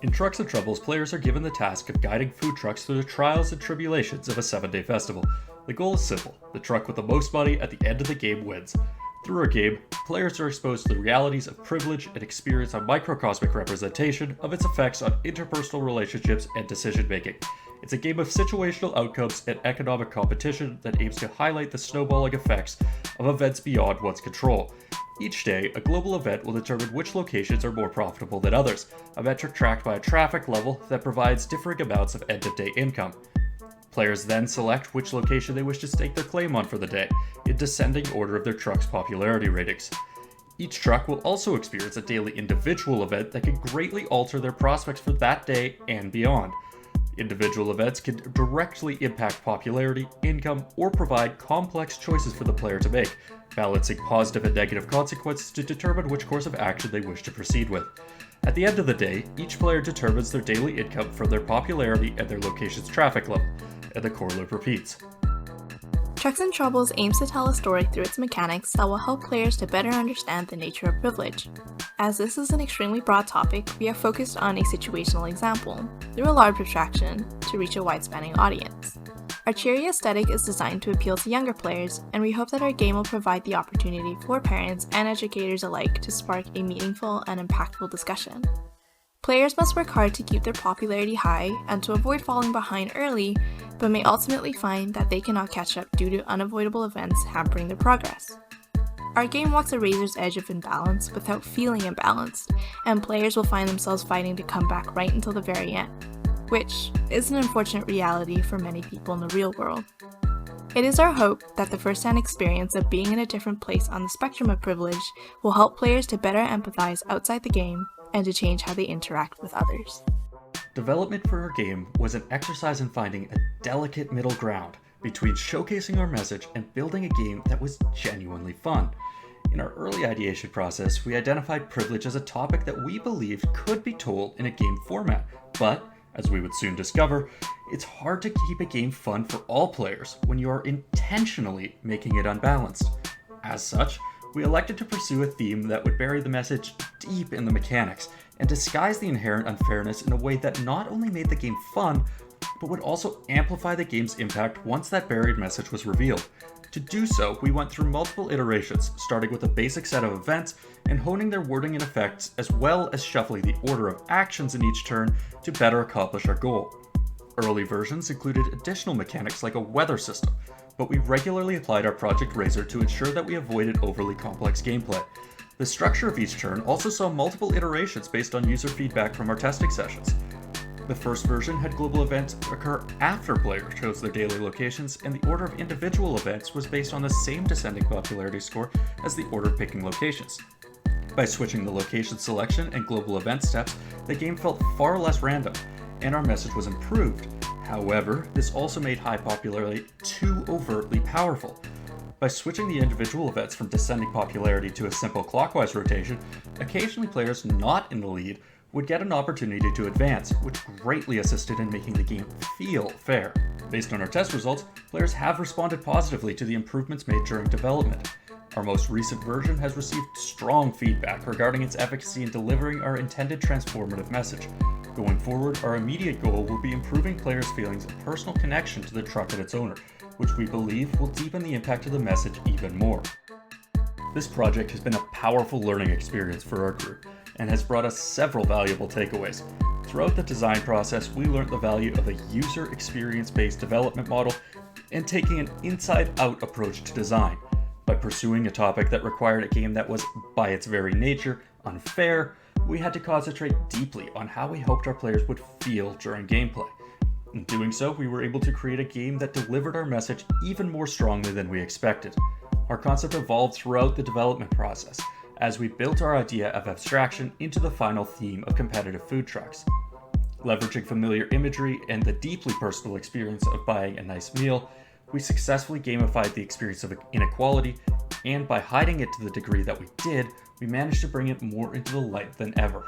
In Trucks and Troubles, players are given the task of guiding food trucks through the trials and tribulations of a 7-day festival. The goal is simple: the truck with the most money at the end of the game wins. Through our game, players are exposed to the realities of privilege and experience a microcosmic representation of its effects on interpersonal relationships and decision-making. It's a game of situational outcomes and economic competition that aims to highlight the snowballing effects of events beyond one's control. Each day, a global event will determine which locations are more profitable than others, a metric tracked by a traffic level that provides differing amounts of end-of-day income. Players then select which location they wish to stake their claim on for the day, in descending order of their truck's popularity ratings. Each truck will also experience a daily individual event that can greatly alter their prospects for that day and beyond. Individual events can directly impact popularity, income, or provide complex choices for the player to make, balancing positive and negative consequences to determine which course of action they wish to proceed with. At the end of the day, each player determines their daily income from their popularity and their location's traffic level, and the core loop repeats. Trucks and Troubles aims to tell a story through its mechanics that will help players to better understand the nature of privilege. As this is an extremely broad topic, we have focused on a situational example, through a large abstraction, to reach a wide-spanning audience. Our cheery aesthetic is designed to appeal to younger players, and we hope that our game will provide the opportunity for parents and educators alike to spark a meaningful and impactful discussion. Players must work hard to keep their popularity high and to avoid falling behind early, but may ultimately find that they cannot catch up due to unavoidable events hampering their progress. Our game walks a razor's edge of imbalance without feeling imbalanced, and players will find themselves fighting to come back right until the very end, which is an unfortunate reality for many people in the real world. It is our hope that the first-hand experience of being in a different place on the spectrum of privilege will help players to better empathize outside the game and to change how they interact with others. Development for our game was an exercise in finding a delicate middle ground between showcasing our message and building a game that was genuinely fun. In our early ideation process, we identified privilege as a topic that we believed could be told in a game format, but as we would soon discover, it's hard to keep a game fun for all players when you are intentionally making it unbalanced. As such, we elected to pursue a theme that would bury the message deep in the mechanics and disguise the inherent unfairness in a way that not only made the game fun, but would also amplify the game's impact once that buried message was revealed. To do so, we went through multiple iterations, starting with a basic set of events and honing their wording and effects, as well as shuffling the order of actions in each turn to better accomplish our goal. Early versions included additional mechanics like a weather system, but we regularly applied our Project Razor to ensure that we avoided overly complex gameplay. The structure of each turn also saw multiple iterations based on user feedback from our testing sessions. The first version had global events occur after players chose their daily locations, and the order of individual events was based on the same descending popularity score as the order of picking locations. By switching the location selection and global event steps, the game felt far less random, and our message was improved. However, this also made high popularity too overtly powerful. By switching the individual events from descending popularity to a simple clockwise rotation, occasionally players not in the lead would get an opportunity to advance, which greatly assisted in making the game feel fair. Based on our test results, players have responded positively to the improvements made during development. Our most recent version has received strong feedback regarding its efficacy in delivering our intended transformative message. Going forward, our immediate goal will be improving players' feelings of personal connection to the truck and its owner, which we believe will deepen the impact of the message even more. This project has been a powerful learning experience for our group, and has brought us several valuable takeaways. Throughout the design process, we learned the value of a user experience-based development model and taking an inside-out approach to design. By pursuing a topic that required a game that was, by its very nature, unfair, we had to concentrate deeply on how we hoped our players would feel during gameplay. In doing so, we were able to create a game that delivered our message even more strongly than we expected. Our concept evolved throughout the development process, as we built our idea of abstraction into the final theme of competitive food trucks. Leveraging familiar imagery and the deeply personal experience of buying a nice meal, we successfully gamified the experience of inequality, and by hiding it to the degree that we did, we managed to bring it more into the light than ever.